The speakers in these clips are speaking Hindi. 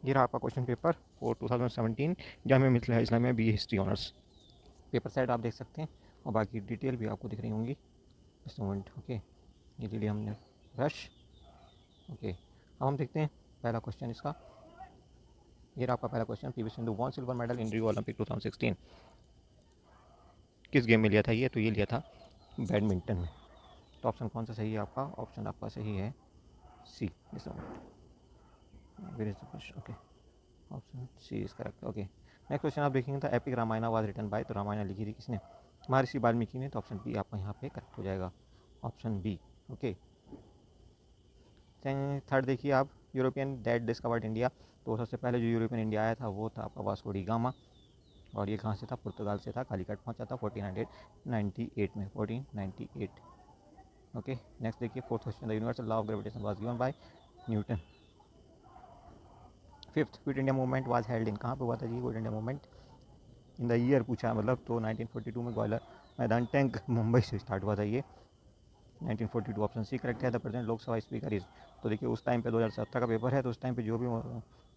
ये रहा आपका question paper for 2017 Jamia Millia Islamia B history honours. Paper set आप देख सकते हैं और बाकी डिटेल भी आपको दिख रही होंगी इस मोमेंट। ओके, ये ले लिया हमने ब्रश। ओके, अब हम देखते हैं पहला क्वेश्चन इसका। ये रहा आपका पहला question, PV Sindhu won silver medal in Rio Olympic 2016। किस गेम में लिया था ये? तो ये लिया था बैडमिंटन में। तो ऑप्शन कौन सा सही है आपका? ऑप्शन आपका सही है C. Okay, option C is correct. Okay, next question आप देखेंगे तो epic Ramayana was written by, तो रामायण लिखी थी किसने? महर्षि वाल्मीकि ने। तो ऑप्शन बी आपका यहाँ पे करेक्ट हो जाएगा, ऑप्शन बी। ओके, थर्ड देखिए आप, यूरोपियन दैट डिस्कवर्ड इंडिया। तो सबसे पहले जो यूरोपियन इंडिया आया था वो था आपका वास्को डी गामा, और ये कहाँ से था? पुर्तगाल से था। कालीकट पहुँचा था 1498 में, 1498। ओके, नेक्स्ट देखिए fourth question, the universal law of gravitation was given by Newton. Fifth, quit India movement was held in, कहाँ पे हुआ था जी quit India movement? In the year पूछा मतलब, तो 1942 में ग्वालियर मैदान टैंक मुंबई से स्टार्ट हुआ था ये, 1942। ऑप्शन सी करेक्ट है। The present Lok Sabha speaker is, तो देखिए उस टाइम पे 2017 का पेपर है, तो उस टाइम पे जो भी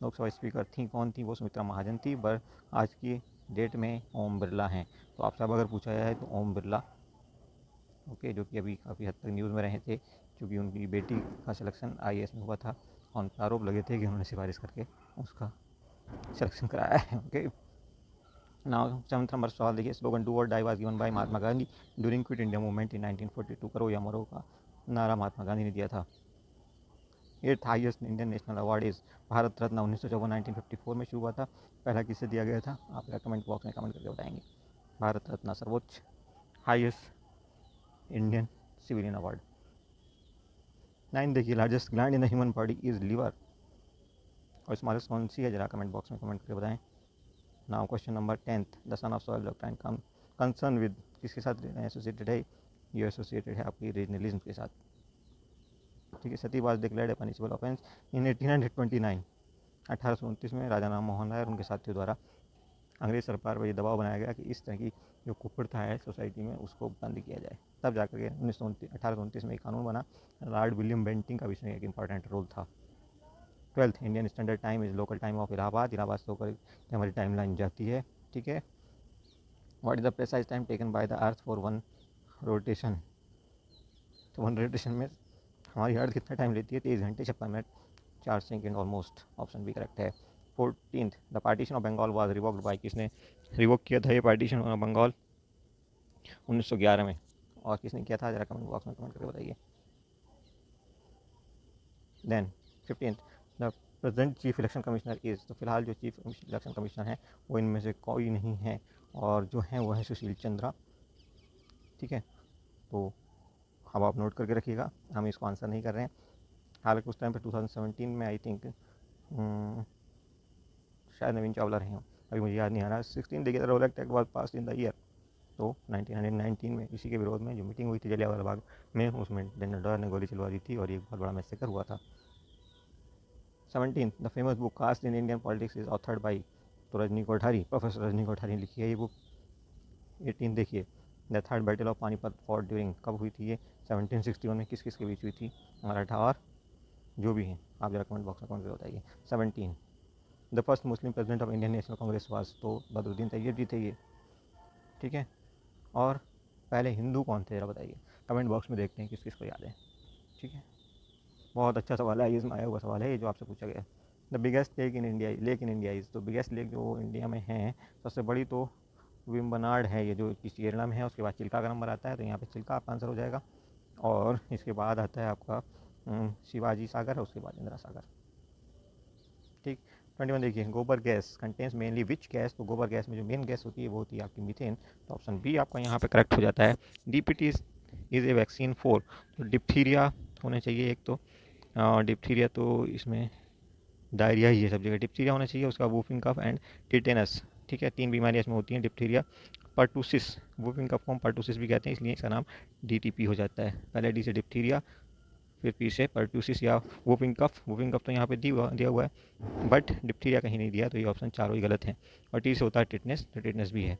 लोकसभा स्पीकर थी कौन थी? वो सुमित्रा महाजन थी, पर आज की डेट में ओम बिरला हैं। तो आपसे अब अगर पूछा जाए तो ओम बिरला, ओके, जो कि अभी काफ़ी हद तक न्यूज़ में रहे थे, क्योंकि उनकी बेटी का सिलेक्शन IAS में हुआ था और उन पर आरोप लगे थे कि उन्होंने सिफारिश करके उसका सिलेक्शन कराया है। ओके, नाउ सेवंथ नंबर सवाल देखिए, स्लोगन डू और die was given by Mahatma Gandhi during quit India movement in 1942। करो या मरो का नारा महात्मा गांधी ने दिया था। Eighth highest Indian national award is Bharat Ratna 1954 में शुरू हुआ था। पहला किसे दिया गया था? आप कमेंट बॉक्स में कमेंट करके बताएंगे। भारत रत्न सर्वोच्च हाईएस्ट इंडियन सिविलियन अवार्ड। 9 देखिए, largest gland in the human body is liver, और स्मॉलेस्ट कौन सी है? जरा कमेंट बॉक्स में कमेंट करके बताएं। Now question number 10th, the son of soil doctrine concern with, किसके साथ एसोसिएटेड है? ये एसोसिएटेड है आपकी रीजनलिज्म के साथ। ठीक है, sati was declared a punishable offence in 1829। 1829 में राजा राम मोहन राय और उनके साथियों द्वारा अंग्रेज सरकार पर यह दबाव बनाया गया कि इस तरह की जो कुप्रथा है सोसाइटी में उसको बंद किया जाए। तब जाकर के 1829 में एक कानून बना। लॉर्ड विलियम बेंटिंग का भी इसमें एक इंपॉर्टेंट रोल था। 12th, Indian standard time is local time of Allahabad. Allahabad से होकर हमारी टाइम लाइन जाती है। ठीक है, what is the precise time taken by the earth for one rotation? तो वन रोटेशन में हमारी अर्थ कितना टाइम लेती है? 23 घंटे 56 मिनट 4 सेकेंड ऑलमोस्ट। ऑप्शन भी करेक्ट है। 14th, the partition of Bengal was revoked by, किसने रिवोक किया था ये पार्टीशन ऑफ बंगाल? 1911 में। और किसने किया था? जरा कमेंट बॉक्स में कमेंट करके बताइए। Then 15th, the present chief election commissioner is, तो फिलहाल जो चीफ इलेक्शन कमिश्नर हैं वो इनमें से कोई नहीं है, और जो हैं वो है सुशील चंद्रा। ठीक है, तो अब आप नोट करके रखिएगा, हम इसको आंसर नहीं कर रहे हैं। हालांकि उस टाइम पे 2017 में आई थिंक शायद नवीन चावला रहे हों, अभी मुझे याद नहीं आ रहा। 16 देखिए, Rowlatt act was passed in the year, तो 1919 में इसी के विरोध में जो मीटिंग हुई थी जलियांवाला बाग में, उसमें जनरल डायर ने गोली चलवा दी थी और ये बहुत बड़ा मैसेकर हुआ था। 17th, the famous book caste in Indian politics is authored by, तो रजनी कोठारी, प्रोफेसर रजनी कोठारी ने लिखी है ये बुक। 18 देखिए, the third battle of Panipat for during, कब हुई थी ये? 1761 में। किस किस के बीच हुई थी? मराठा और जो भी हैं, आप जरा कमेंट बॉक्स में कमेंट करके बताइए। 17, the first Muslim president of Indian national Congress was, तो बदरुद्दीन तैयब जी थे ये। ठीक है, और पहले हिंदू कौन थे जरा बताइए, कमेंट बॉक्स में देखते हैं किस किस को याद है। ठीक है, बहुत अच्छा सवाल है, इसमें आया हुआ सवाल है ये जो आपसे पूछा गया। The biggest lake in India is, तो बिगेस्ट लेक जो इंडिया में है सबसे बड़ी, तो विम्बनाड है ये, जो कि केरला में है। उसके बाद चिल्का का नंबर आता है, तो यहाँ पे चिल्का आपका आंसर हो जाएगा। और इसके बाद आता है आपका शिवाजी सागर है, उसके बाद इंदिरा सागर। ठीक, 21 देखिए, गोबर gas contains mainly which gas, तो गोबर गैस में जो मेन गैस होती है वो होती है आपकी मीथेन। तो ऑप्शन बी आपका यहाँ पे करेक्ट हो जाता है। DPT is a vaccine for, तो डिप्थीरिया होना चाहिए एक, तो डिप्थीरिया तो इसमें डायरिया ही है सब जगह, डिप्थीरिया होना चाहिए। उसका वूफिंग कफ एंड टिटेनस। ठीक है, 3 बीमारियाँ इसमें होती हैं, डिप्थीरिया, पर्टूसिस, वूफिंग कफ को हम पर्टूसिस भी कहते हैं, इसलिए इसका नाम DTP हो जाता है। पहले डी से डिप्थीरिया, फिर पी से पर्टूसिस या वूफिंग कफ। वूफिंग कफ तो यहाँ पे दिया हुआ है, बट डिप्थीरिया कहीं नहीं दिया, तो ये ऑप्शन चारों ही गलत हैं। और टी से होता है टिटनेस, तो टिटनेस भी है।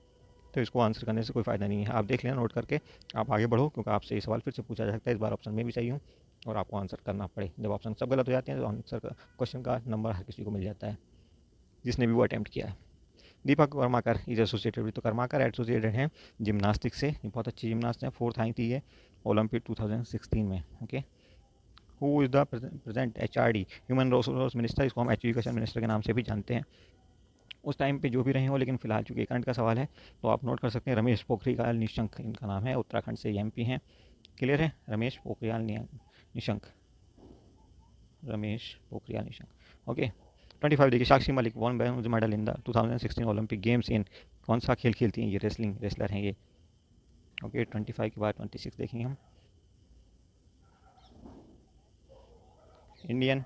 तो इसको आंसर करने से कोई फ़ायदा नहीं है, आप देख लेना नोट करके, आप आगे बढ़ो, क्योंकि आपसे ये सवाल फिर से पूछा जा सकता है। इस बार ऑप्शन में भी सही हूँ और आपको आंसर करना पड़े। जब ऑप्शन सब गलत हो जाते हैं तो आंसर का क्वेश्चन का नंबर हर किसी को मिल जाता है। जिसने भी वो अटैम्प्ट किया है। दीपक कर्माकर इज एसोसिएटेड विद, तो कर्माकर एसोसिएटेड हैं जिम्नास्टिक से, ये बहुत अच्छी जिम्नास्ट हैं, 4th आई थी ये ओलंपिक 2016 में। Okay, who is the present HRD, human resource minister, इसको हम एजुकेशन मिनिस्टर के नाम से भी जानते हैं। उस टाइम पे जो भी रहे हो, लेकिन फिलहाल चूंकि करंट का सवाल है तो आप नोट कर सकते हैं, रमेश पोखरियाल निशंक इनका नाम है, उत्तराखंड से MP हैं। क्लियर है, रमेश पोखरियाल निशंक, रमेश पोखरियाल निशंक। ओके, 25 देखिए, Sakshi Malik won bronze medal in the 2016 Olympic games in, कौन सा खेल खेलती हैं ये, रेसलिंग रेसलर हैं ये। ओके, 25 के बाद 26 देखेंगे हम। Indian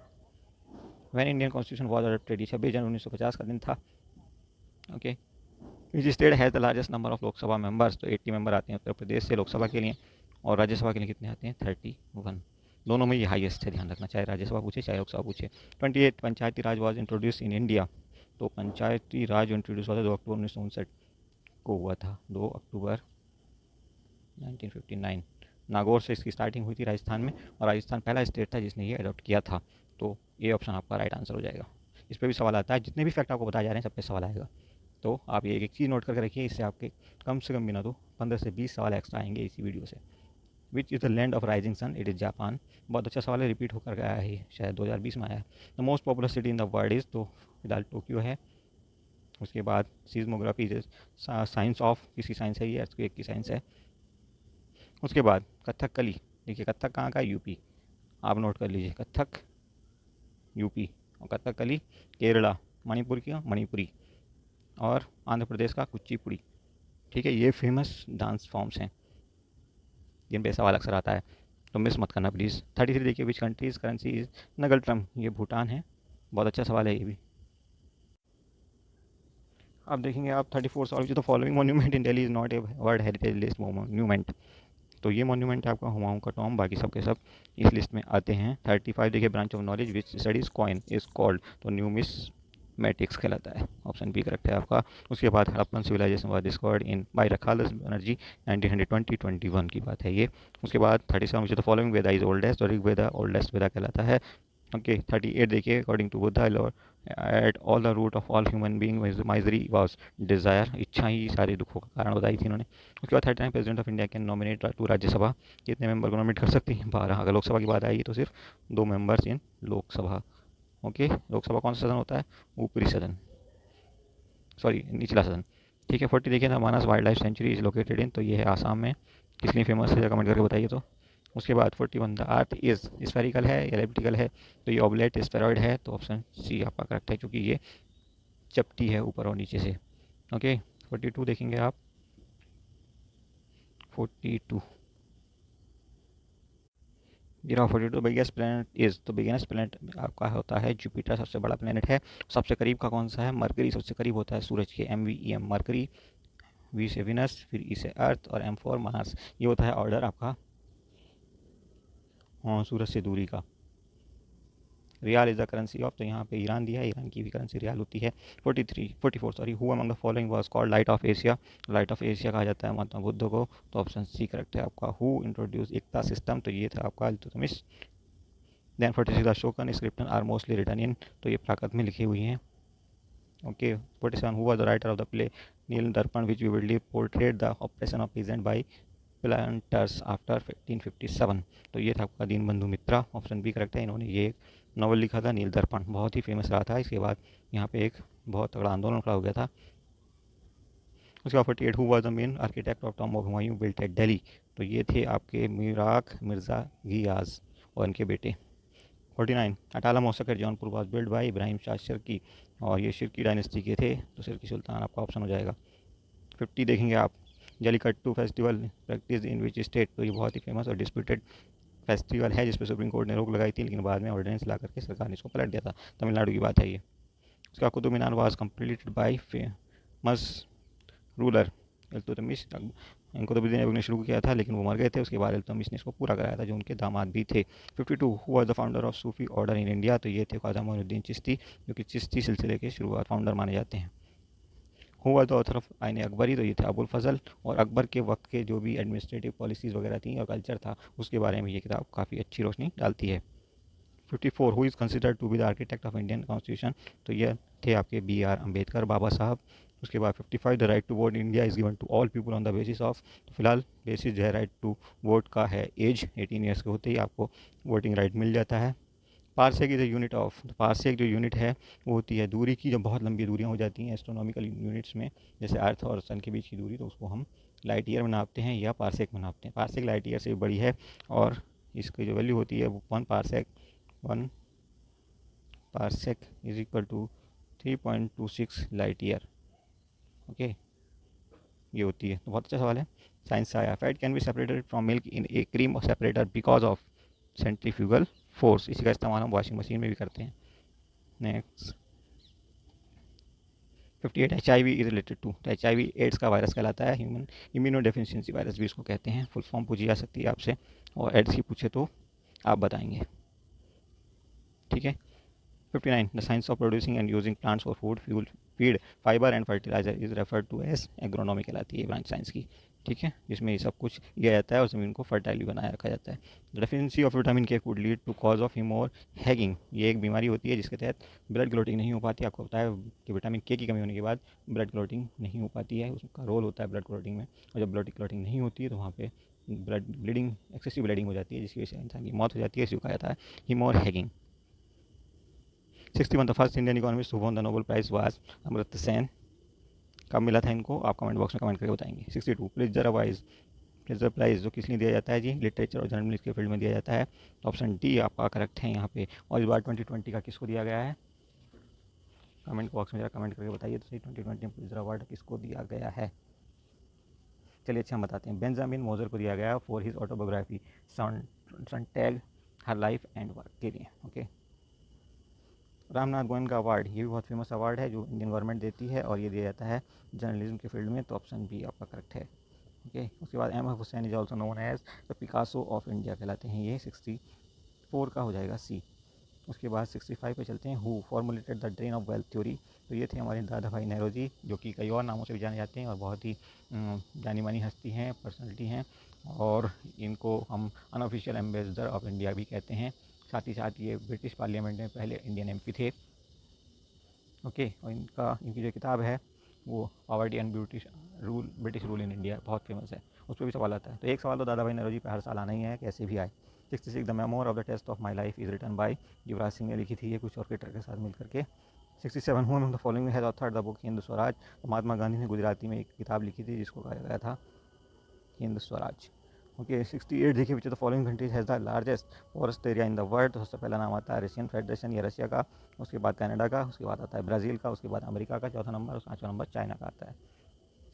when Indian constitution was adopted, 26 जनवरी 1950 का दिन था। Okay, which state has the largest number of Lok Sabha members, तो 80 मेंबर आते हैं उत्तर प्रदेश से लोकसभा के लिए, और राज्यसभा के लिए कितने आते हैं, 31। दोनों में ये हाईएस्ट है, ध्यान रखना, चाहे राज्यसभा पूछे चाहे लोकसभा पूछे। 28 पंचायती राज वॉज इंट्रोड्यूस इन इंडिया, तो पंचायती राज इंट्रोड्यूस हुआ था 2 अक्टूबर 1959 को हुआ था, 2 अक्टूबर 1959। नागौर से इसकी स्टार्टिंग हुई थी राजस्थान में, और राजस्थान पहला स्टेट था जिसने ये अडॉप्ट किया था, तो ये ऑप्शन आपका राइट आंसर हो जाएगा। इस पर भी सवाल आता है, जितने भी फैक्ट आपको बताए जा रहे हैं सब पे सवाल आएगा, तो आप ये एक चीज़ नोट करके रखिए, इससे आपके कम से कम बिना तो 15 से 20 सवाल एक्स्ट्रा आएंगे इसी वीडियो से। Which is the land of rising sun, it is Japan, बहुत अच्छा सवाल है, रिपीट होकर आया है, शायद 2020 में आया है। The most popular city in the world is, तो फिलहाल टोक्यो है। उसके बाद सीजमोग्राफी, साइंस ऑफ, किसकी साइंस है ये, अर्थक्वेक की साइंस है। उसके बाद कथकली, देखिए कथक कहाँ का है, यूपी, आप नोट कर लीजिए, कथक यूपी, और कथकली केरला, मणिपुर की मणिपुरी, और आंध्र प्रदेश का कुचिपुड़ी। ठीक है, ये फेमस डांस फॉर्म्स हैं जिन पे सवाल अक्सर आता है, तो मिस मत करना प्लीज़। 33 देखिए, which country's currency is ngultrum, ये भूटान है, बहुत अच्छा सवाल है ये भी। अब देखेंगे आप 34 सवाल, जो the following monument in Delhi is not a world heritage list monument, तो ये मोन्यूमेंट है आपका हुमायूं का टॉम, बाकी सब के सब इस लिस्ट में आते हैं। 35 देखिए, branch of knowledge which studies coin is called, तो न्यूमिस मैटिक्स कहलाता है, ऑप्शन बी करेक्ट है आपका। उसके बाद Harappan civilisation was discovered in by Rakhaldas Banerjee 1920-21 की बात है ये। उसके बाद 37 which the following Veda is oldest, और ऋग्वेदा ओल्डेस्ट वेदा कहलाता है। ओके, 38 देखिए, according to Buddha law at all the root of all human being misery was desire, इच्छा ही सारे दुखों का कारण बताई थी इन्होंने। उसके बाद 39 president of India can nominate to Rajya Sabha, कितने मेंबर को नॉमिनेट कर सकती हैं, 12। अगर लोकसभा की बात आई तो सिर्फ 2 members in Lok Sabha. Okay, Lok Sabha कौन सा सदन होता है, ऊपरी सदन, सॉरी निचला सदन। ठीक है, 40 देखिए ना, Manas wild life sanctuary is located in, तो ये है आसाम में, किस लिए फेमस है कमेंट करके बताइए तो। उसके बाद 41 द अर्थ इज स्फेरिकल है या एलिप्टिकल है, तो ये ऑब्लेट स्फेरॉइड है, तो ऑप्शन सी आपका करेक्ट है, क्योंकि ये चपटी है ऊपर और नीचे से। ओके, 42 देखेंगे आप, 42 जीरो 42 बिगेस्ट प्लेनेट इज, तो बिगेस्ट प्लेनेट आपका होता है जुपिटर, सबसे बड़ा प्लेनेट है। सबसे करीब का कौन सा है, मरकरी सबसे करीब होता है सूरज के, MVEM मरकरी, वी से विनस, फिर ई से अर्थ, और M फॉर मार्स, ये होता है ऑर्डर आपका सूरज से दूरी का। Riyal is the currency of, तो यहाँ पे ईरान दिया है, ईरान की भी करेंसी रियाल होती है। 44 sorry, who among the following was called light of Asia, light of Asia कहा जाता है महात्मा बुद्ध को, तो ऑप्शन सी करेक्ट है आपका। हु इंट्रोड्यूस एकता सिस्टम, तो ये था आपका Iltutmish. Then 46 Ashokan scripts are mostly written in, तो ये प्राकृत में लिखी हुई हैं। Okay, 47 who was the writer of the play Neel Darpan which vividly portrait the operation of peasant by planters after 1557, तो ये था आपका Dinabandhu Mitra, option B correct है। इन्होंने ये एक नावल लिखा था नील दर्पण, बहुत ही फेमस रहा था, इसके बाद यहाँ पे एक बहुत तगड़ा आंदोलन खड़ा हो गया था। उसके बाद 48 who was the main architect of Tom of Humayun built at Delhi, तो ये थे आपके मीराक मिर्ज़ा गियाज और इनके बेटे। 49 Atala Masjid Jaunpur was build by Ibrahim Shah Sharqi, और ये शिरकी डायनेस्टी के थे, तो शिरकी सुल्तान आपका ऑप्शन हो जाएगा। 50 देखेंगे आप, Jallikattu festival practice in which state, तो ये बहुत ही फेमस और डिस्प्यूटेड फेस्टिवल है जिस पर सुप्रीम कोर्ट ने रोक लगाई थी, लेकिन बाद में ऑर्डिनेंस ला करके सरकार ने इसको पलट दिया था, तमिलनाडु की बात है ये। उसका Qutub Minar was completed by famous ruler Iltutmish, Qutbuddin Aibak ने शुरू किया था लेकिन वो मर गए थे, उसके बाद इल्तुतमिश ने इसको पूरा कराया था, जो उनके दामाद भी थे। 52 who was the founder of Sufi order in India, तो ये थे ख्वाजा मोइनुद्दीन चिश्ती, जो कि चिश्ती सिलसिले के शुरुआत फाउंडर माने जाते हैं। Who was the author of आइन अकबरी, तो ये थे अबुल फजल, और अकबर के वक्त के जो भी एडमिनिस्ट्रेटिव पॉलिसीज़ वगैरह थी और कल्चर था उसके बारे में ये किताब काफ़ी अच्छी रोशनी डालती है। 54 who is considered to be the architect of Indian constitution, तो ये थे आपके BR अम्बेडकर बाबा साहब। उसके बाद 55 the right to vote India is given to all people on the basis of, तो फिलहाल बेसिस जो है राइट टू वोट का है एज, 18 ईयर्स के होते ही आपको वोटिंग राइट मिल जाता है। Parsec is a unit of, तो पारसेक जो यूनिट है वो होती है दूरी की, जब बहुत लंबी दूरियाँ हो जाती हैं एस्ट्रोनॉमिकल यूनिट्स में, जैसे अर्थ और सन के बीच की दूरी, तो उसको हम लाइट ईयर में नापते हैं या पारसेक में नापते हैं। पारसेक लाइट ईयर से भी बड़ी है और इसकी जो वैल्यू होती है वो 1 parsec is equal to 3.26 light year. Okay, ये होती है। तो बहुत अच्छा सवाल है, साइंस से आया। Fat can be separated from milk in A cream separator because of centrifugal force, इसी का इस्तेमाल हम वॉशिंग मशीन में भी करते हैं। Next 58 HIV is related to, तो HIV एड्स का वायरस कहलाता है, ह्यूमन इम्यूनो डेफिशिएंसी वायरस भी इसको कहते हैं। फुल फॉर्म पूछी जा सकती है आपसे, और एड्स की पूछे तो आप बताएंगे, ठीक है। 59 the science of producing and using plants for food fuel feed fibre and fertiliser is referred to as agronomy कहलाती है ब्रांच साइंस की, ठीक है, जिसमें ये सब कुछ लिया जाता है और ज़मीन को फर्टाइल भी बनाए रखा जाता है। The deficiency of vitamin K could lead to cause of haemorrhaging, ये एक बीमारी होती है जिसके तहत ब्लड क्लोटिंग नहीं हो पाती। आपको पता है कि विटामिन के की कमी होने के बाद ब्लड क्लोटिंग नहीं हो पाती है, उसका रोल होता है ब्लड क्लोटिंग में, और जब ब्लड क्लोटिंग नहीं होती है तो वहाँ पे ब्लड ब्लीडिंग, एक्सेसिव ब्लीडिंग हो जाती है, जिसकी वजह से इंसान की मौत हो जाती है। इसे कहा जाता है haemorrhaging. 61 the first Indian economist who won the Nobel prize was Amartya Sen, कब मिला था इनको, आप कमेंट बॉक्स में कमेंट करके बताएंगे। 62 प्रिट्जर प्राइज जो किस लिए दिया जाता है जी, लिटरेचर और जर्नलिस्ट के फील्ड में दिया जाता है। तो ऑप्शन डी आपका करेक्ट है यहाँ पे। और इस बार 2020 का किसको दिया गया है, कमेंट बॉक्स में जरा कमेंट करके बताइए तो सही, 2020 प्रिट्जर अवार्ड किसको दिया गया है। चलिए अच्छा हम बताते हैं, बेंजामिन मोजर को दिया गया फॉर हिज ऑटोबायोग्राफी सनटैग हर लाइफ एंड वर्क के लिए। ओके, रामनाथ गोयन का अवार्ड, ये भी बहुत फेमस अवार्ड है जो इंडियन गवर्नमेंट देती है, और ये दिया जाता है जर्नलिज्म के फील्ड में, तो ऑप्शन बी आपका करेक्ट है। ओके, उसके बाद M Husain is also known as the Picasso of India कहलाते हैं, ये 64 का हो जाएगा सी। उसके बाद 65 पे चलते हैं, who formulated the drain of wealth theory, तो ये थे हमारे दादा भाई नेहरू जी, जो कि कई और नामों से भी जाने जाते हैं और बहुत ही जानी मानी हस्ती हैं, पर्सनैलिटी हैं, और इनको हम अनऑफिशियल एम्बेसडर ऑफ इंडिया भी कहते हैं। साथ ही साथ ये ब्रिटिश पार्लियामेंट में पहले इंडियन MP थे। ओके, और इनकी जो किताब है वो poverty and British rule in India बहुत फेमस है, उस पर भी सवाल आता है। तो एक सवाल तो दादा भाई नेहरू जी पे हर साल आना ही है, कैसे भी आए। 66 the memoir of the test of my life is written by Yuvraj Singh ने लिखी थी, ये कुछ और क्रिकेटर के साथ मिल करके। 67 who the following has authored the book Hind Swaraj, तो महात्मा गांधी ने गुजराती में एक किताब लिखी थी जिसको कहा गया था हिंद स्वराज। ओके, 68 देखिए, विच the following countries has the largest forest area in the world, तो सबसे पहला नाम आता है रशियन फेडरेशन या रशिया का, उसके बाद कनाडा का, उसके बाद आता है ब्राज़ील का, उसके बाद अमेरिका का चौथा नंबर, और पाँचवा नंबर चाइना का आता है।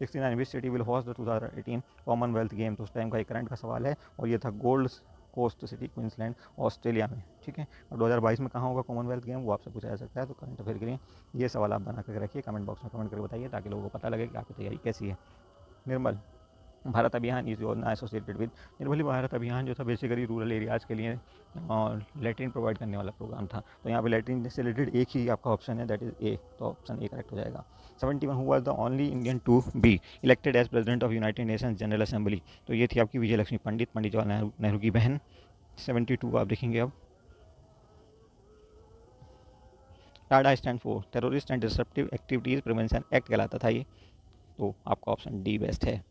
69 which city will host the 2018 Commonwealth game, तो उस टाइम का एक करंट का सवाल है, और ये था Gold Coast City Queensland Australia में, ठीक है। और 2022 में कहाँ होगा कॉमनवेल्थ गेम, वो आपसे पूछा जा सकता है, तो करंट अफेयर के लिए ये सवाल आप बना करके रखिए, कमेंट बॉक्स में कमेंट करके बताइए ताकि लोगों को पता लगे कि आपकी तैयारी कैसी है। निर्मल भारत अभियान इज योजना एसोसिएटेड विद, निर्मली भारत अभियान जो था बेसिकली रूरल एरियाज़ के लिए लेटरिन प्रोवाइड करने वाला प्रोग्राम था, तो यहाँ पे लेटरिन से रिलेटेड एक ही आपका ऑप्शन है, दैट इज ए, तो ऑप्शन ए करेक्ट हो जाएगा। 71 who was the only Indian to be elected as president of United Nations General Assembly, तो ये थी आपकी विजय लक्ष्मी पंडित जवाहरलाल नेहरू की बहन। 72 आप देखेंगे अब, Tada stand for terrorist and disruptive activities prevention act कहलाता था ये, तो आपका ऑप्शन डी बेस्ट है।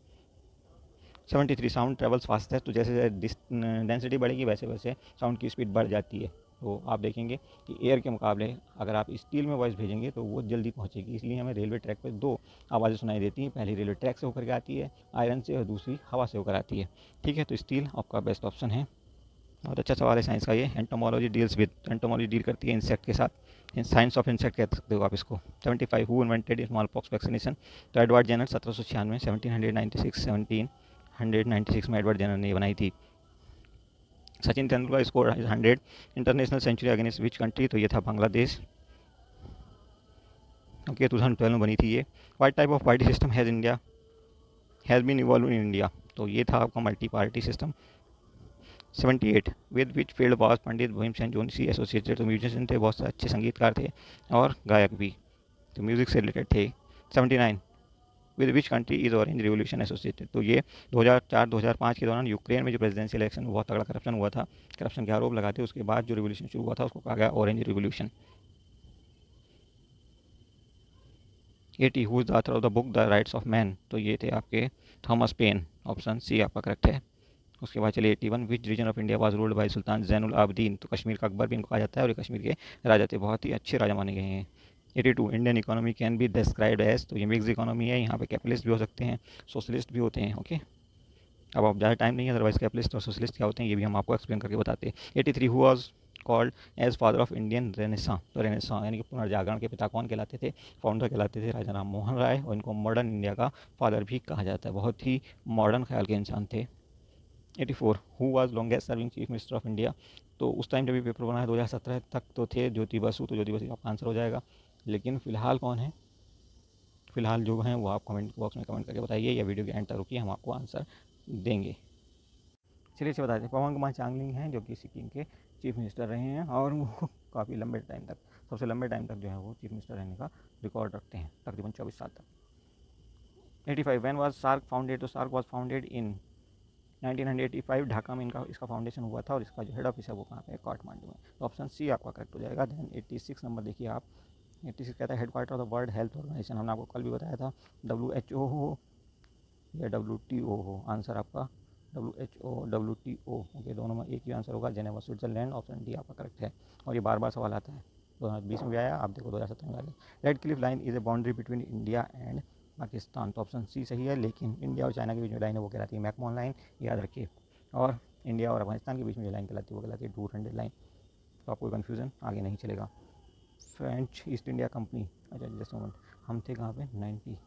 73 साउंड ट्रेवल्स फास्टेस्ट, तो जैसे डेंसिटी बढ़ेगी वैसे वैसे साउंड की स्पीड बढ़ जाती है, तो आप देखेंगे कि एयर के मुकाबले अगर आप स्टील में वॉइस भेजेंगे तो वो जल्दी पहुंचेगी, इसलिए हमें रेलवे ट्रैक पर दो आवाज़ें सुनाई देती हैं, पहली रेलवे ट्रैक से होकर के आती है आयरन से, और दूसरी हवा से होकर आती है, ठीक है। तो स्टील आपका बेस्ट ऑप्शन है। बहुत अच्छा सवाल है साइंस का ये। Entomology deals with, entomology deal करती है इंसेक्ट के साथ, साइंस ऑफ इंसेक्ट कह सकते हो आप इसको। 75 who invented small pox vaccination, तो एडवर्ड जेनर 1796, 1796 में एडवर्ड जेनर ने ये बनाई थी। Sachin Tendulkar score 100 international century against which country, तो ये था बांग्लादेश। ओके, 2012 में बनी थी ये। What type of party system has India has been evolve in India, तो ये था आपका multi party system. 78 with which field was Pandit Bhimsen Joshi associated, तो म्यूजिशियन थे, बहुत से अच्छे संगीतकार थे और गायक भी, तो म्यूज़िक से रिलेटेड थे। 79 with which country is orange revolution associated, तो ये 2004-2005 के दौरान यूक्रेन में जो प्रेसिडेंशियल इलेक्शन बहुत तगड़ा करप्शन हुआ था, करप्शन के आरोप लगाते उसके बाद जो रिवोल्यूशन शुरू हुआ था उसको कहा गया orange revolution. 80 who is the author of the book the rights of man, तो ये थे आपके थॉमस पेन, ऑप्शन सी आपका करेक्ट है। उसके बाद चलिए 81 which region of India was ruled by sultan Zainul Abidin, तो कश्मीर का अकबर भी इनको कहा जाता है और ये कश्मीर के राजा थे, बहुत ही अच्छे राजा माने गए हैं। 82 Indian economy can be described as, तो ये मिक्स इकोनॉमी है, यहाँ पे कैपिटलिस्ट भी हो सकते हैं, सोशलिस्ट भी होते हैं। ओके, अब आप ज़्यादा टाइम नहीं है, अदरवाइज कैपिटलिस्ट और सोशलिस्ट क्या होते हैं ये भी हम आपको एक्सप्लेन करके बताते हैं। 83 who was called as father of Indian renaissance, तो रेनेसां यानी कि पुनर्जागरण के पिता कौन कहलाते थे, फाउंडर कहलाते थे राजा राम मोहन राय, और इनको मॉडर्न इंडिया का फादर भी कहा जाता है, बहुत ही मॉडर्न ख्याल के इंसान थे। 84 who was longest serving chief minister of India, तो उस टाइम जब ये पेपर बना है 2017 तक तो थे ज्योति बसु, तो ज्योति बसु आपका आंसर हो जाएगा। लेकिन फिलहाल कौन है, फिलहाल जो हैं वो आप कमेंट बॉक्स में कमेंट करके बताइए, या वीडियो के एंड तक रुकिए, हम आपको आंसर देंगे। चलिए इसे बताते हैं, पवन कुमार चांगलिंग हैं जो कि सिक्किम के चीफ मिनिस्टर रहे हैं, और वो काफ़ी लंबे टाइम तक, सबसे लंबे टाइम तक जो है वो चीफ मिनिस्टर रहने का रिकॉर्ड रखते हैं, तकरीबन 24 साल तक। 85 वैन वाज सार्क फाउंडेड, तो SAARC was founded in 1985 Dhaka में इनका इसका फाउंडेशन हुआ था, और इसका जो हेड ऑफिस है वो कहाँ पे है, काठमांडू में, तो ऑप्शन सी आपका करेक्ट हो जाएगा। देन 86 नंबर देखिए आप, 86 कहता है headquarter of the World Health Organization, हमने आपको कल भी बताया था WHO हो या WTO हो, आंसर आपका WHO WTO, ओके, दोनों में एक ही आंसर होगा, जेनेवा स्विट्जरलैंड, ऑप्शन डी आपका करेक्ट है। और ये बार बार सवाल आता है, 2020 में भी आया, आप देखो 2017 में आ गया। Red Cliff line is a boundary between India and Pakistan, तो ऑप्शन सी सही है, लेकिन इंडिया और चाइना के बीच में लाइन है वो कहलाती है मैकमोहन लाइन, याद रखिए। और इंडिया और अफगानिस्तान के बीच में जो लाइन कहलाती है वो कहलाती है डूर लाइन, तो आपको कन्फ्यूज़न आगे नहीं चलेगा। फ्रेंच ईस्ट इंडिया कंपनी, अच्छा जस्ट मोमेंट, हम थे कहाँ पे 90,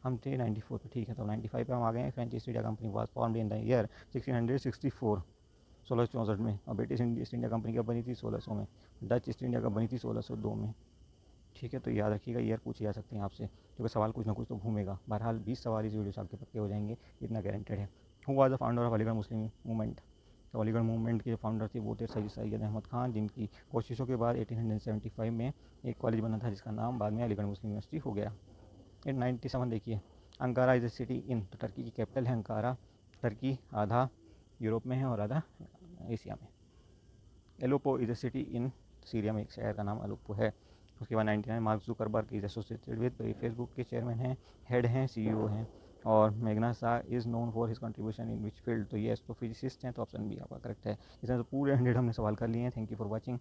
हम थे 94 पे, ठीक है, तो 95 पे हम आ गए हैं। French east India company was formed in the year 1664, 1664 में, और ब्रिटिश ईस्ट इंडिया कंपनी कब बनी थी, 1600 में। डच ईस्ट इंडिया कब बनी थी, 1602 में। ठीक है, तो याद रखिएगा, ईयर पूछे जा सकते हैं आपसे, क्योंकि सवाल कुछ ना कुछ तो घूमेगा। बहरहाल 20 सवाल इस वीडियो से आपके पक्के हो जाएंगे, इतना गारंटेड है। Who was the founder of Aligarh Muslim movement, तो अलीगढ़ मूवमेंट के जो फाउंडर थे वो थे सैयद अहमद खान, जिनकी कोशिशों के बाद 1875 में एक कॉलेज बना था जिसका नाम बाद में अलीगढ़ मुस्लिम यूनिवर्सिटी हो गया। 97 देखिए, अंकारा इज़ ए सिटी इन, तो टर्की की कैपिटल है अंकारा, टर्की आधा यूरोप में है और आधा एशिया में। Aleppo is a city in, Syria में एक शहर का नाम अलोपो है। उसके बाद 99 mark Zuckerberg is associated with, Facebook के चेयरमैन हैं, हेड हैं, CEO हैं। और मेघना Shah is known for his contribution in which field, तो ये एस्ट्रोफिजिसिस्ट हैं, तो ऑप्शन बी आपका करेक्ट है। इसमें तो पूरे 100 हमने सवाल कर लिए हैं। Thank you for watching.